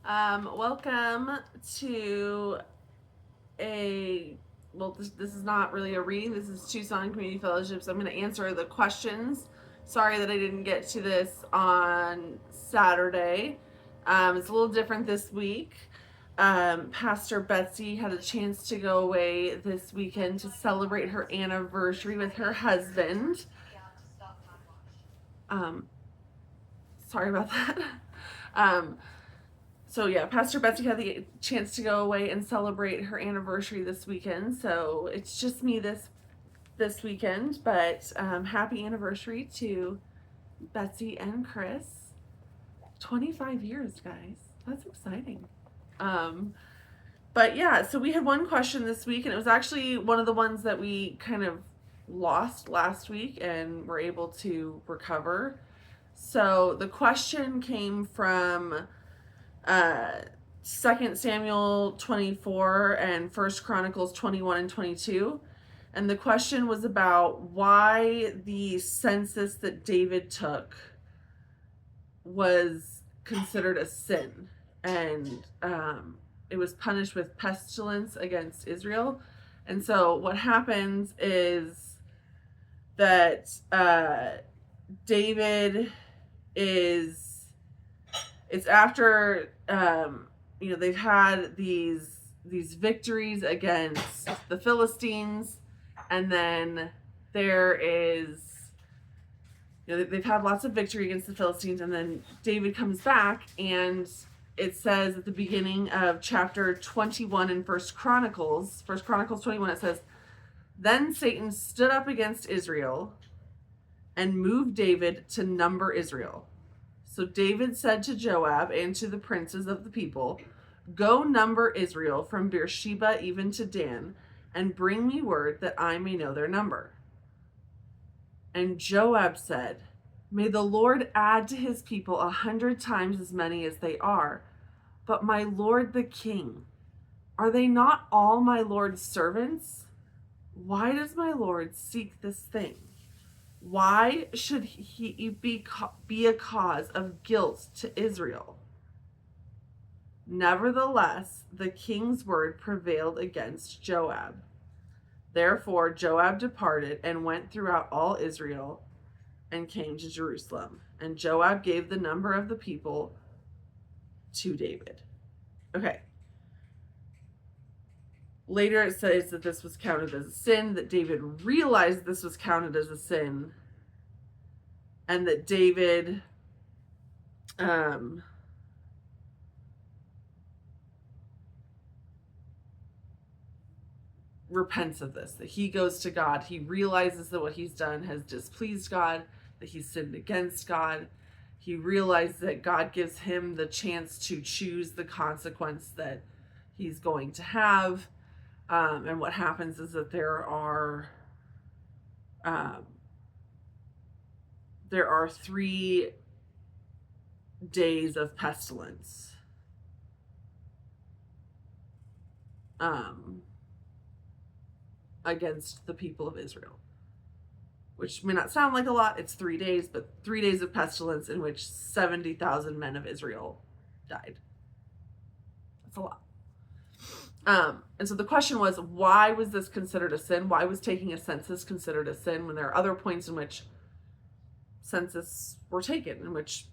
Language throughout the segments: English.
Welcome to this is not really a reading. This is Tucson Community Fellowships. I'm going to answer the questions. Sorry that I didn't get to this on Saturday. It's a little different this week. Pastor Betsy had a chance to go away this weekend to celebrate her anniversary with her husband. Sorry about that. So yeah, Pastor Betsy had the chance to go away and celebrate her anniversary this weekend. So it's just me this weekend. But happy anniversary to Betsy and Chris. 25 years, guys. That's exciting. But yeah, so we had one question this week, and it was actually one of the ones that we kind of lost last week and were able to recover. So the question came from 2 Samuel 24 and 1 Chronicles 21 and 22. And the question was about why the census that David took was considered a sin. And it was punished with pestilence against Israel. And so what happens is that David it's after they've had these victories against the Philistines, and then there is they've had lots of victory against the Philistines, and then David comes back, and it says at the beginning of chapter 21 in First Chronicles 21, it says, "Then Satan stood up against Israel and moved David to number Israel. So David said to Joab and to the princes of the people, 'Go number Israel from Beersheba even to Dan, and bring me word that I may know their number.' And Joab said, 'May the Lord add to his people 100 times as many as they are. But my lord the king, are they not all my lord's servants? Why does my lord seek this thing? Why should he be a cause of guilt to Israel?' Nevertheless, the king's word prevailed against Joab. Therefore, Joab departed and went throughout all Israel and came to Jerusalem. And Joab gave the number of the people to David." Okay. Later it says that this was counted as a sin, that David realized this was counted as a sin, and that David repents of this, that he goes to God. He realizes that what he's done has displeased God, that he's sinned against God. He realized that God gives him the chance to choose the consequence that he's going to have. And what happens is that there are 3 days of pestilence. Against the people of Israel, which may not sound like a lot. It's 3 days, but 3 days of pestilence in which 70,000 men of Israel died. That's a lot. And so the question was, why was this considered a sin? Why was taking a census considered a sin when there are other points in which census were taken, in which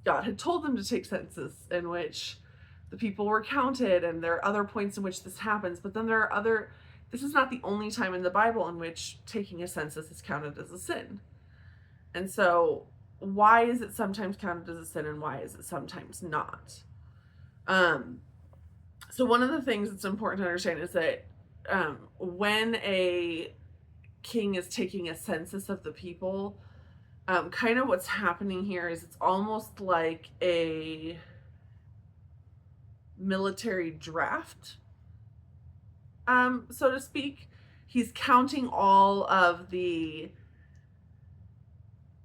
God had told them to take census, in which the people were counted, and there are other points in which this happens. But then this is not the only time in the Bible in which taking a census is counted as a sin. And so why is it sometimes counted as a sin, and why is it sometimes not? So one of the things that's important to understand is that when a king is taking a census of the people, kind of what's happening here is it's almost like a military draft, so to speak. He's counting all of the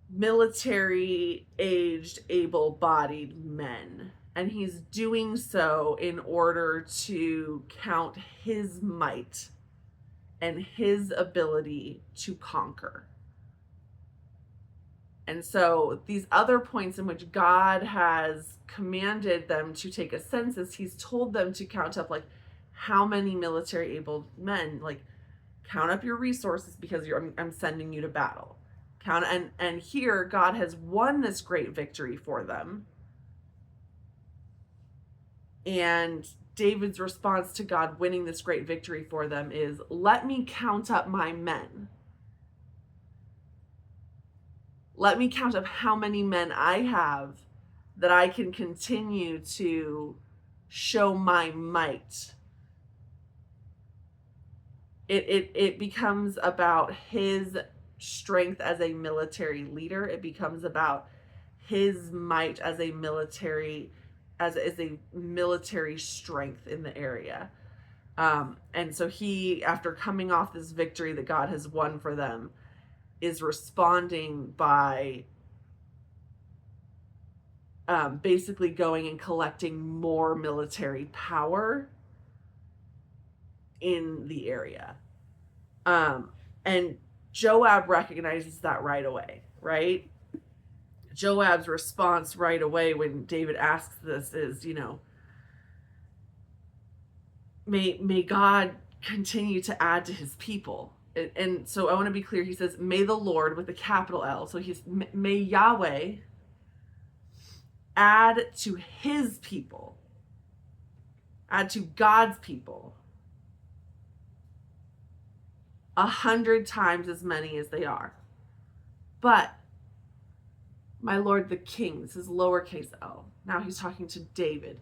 military aged, able-bodied men, and he's doing so in order to count his might and his ability to conquer. And so these other points in which God has commanded them to take a census, he's told them to count up like how many military able men, like count up your resources because I'm sending you to battle. Count, and here God has won this great victory for them. And David's response to God winning this great victory for them is, let me count up my men. Let me count up how many men I have that I can continue to show my might. It becomes about his strength as a military leader. It becomes about his might as a military strength in the area. And so he, after coming off this victory that God has won for them, is responding by basically going and collecting more military power in the area. And Joab recognizes that right away, right? Joab's response right away when David asks this is, may God continue to add to his people. And so I want to be clear. He says, may the Lord with a capital L. So may Yahweh add to his people, add to God's people 100 times as many as they are. But my Lord the king, this is lowercase l. Now he's talking to David.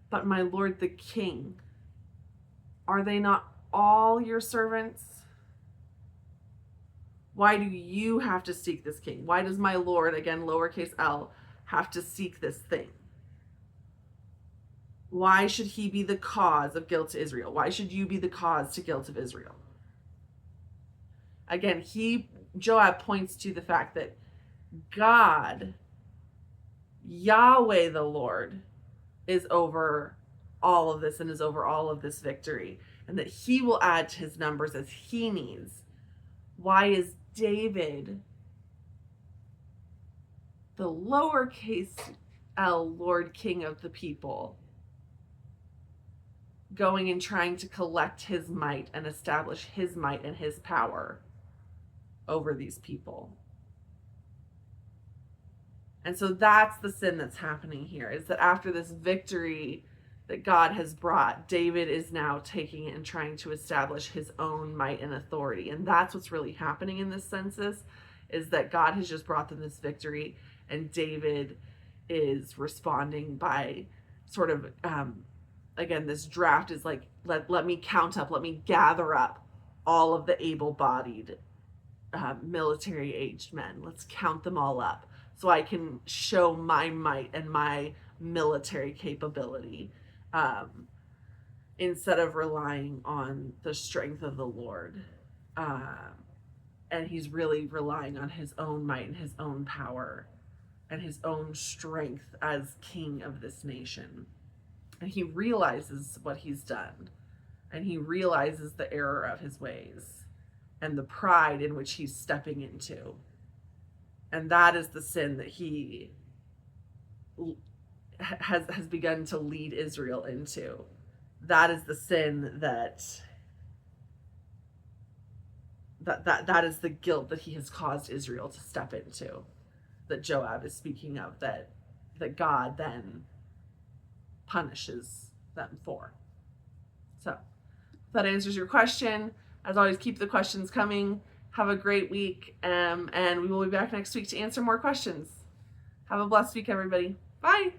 But my Lord the king, are they not all your servants? Why do you have to seek this king? Why does my Lord, again, lowercase l, have to seek this thing? Why should he be the cause of guilt to Israel? Why should you be the cause to guilt of Israel? Again, Joab points to the fact that God, Yahweh the Lord, is over all of this and is over all of this victory, and that he will add to his numbers as he needs. Why is David, the lowercase l Lord King of the people, going and trying to collect his might and establish his might and his power over these people? And so that's the sin that's happening here, is that after this victory that God has brought, David is now taking it and trying to establish his own might and authority. And that's what's really happening in this census, is that God has just brought them this victory, and David is responding by sort of, again, this draft is like, let me count up, let me gather up all of the able-bodied military-aged men. Let's count them all up so I can show my might and my military capability, instead of relying on the strength of the Lord. And he's really relying on his own might and his own power and his own strength as king of this nation. And he realizes what he's done, and he realizes the error of his ways and the pride in which he's stepping into. And that is the sin that he has begun to lead Israel into. That is the sin that is the guilt that he has caused Israel to step into, that Joab is speaking of, that God then punishes them for. So if that answers your question. As always, keep the questions coming. Have a great week, and we will be back next week to answer more questions. Have a blessed week, everybody. Bye.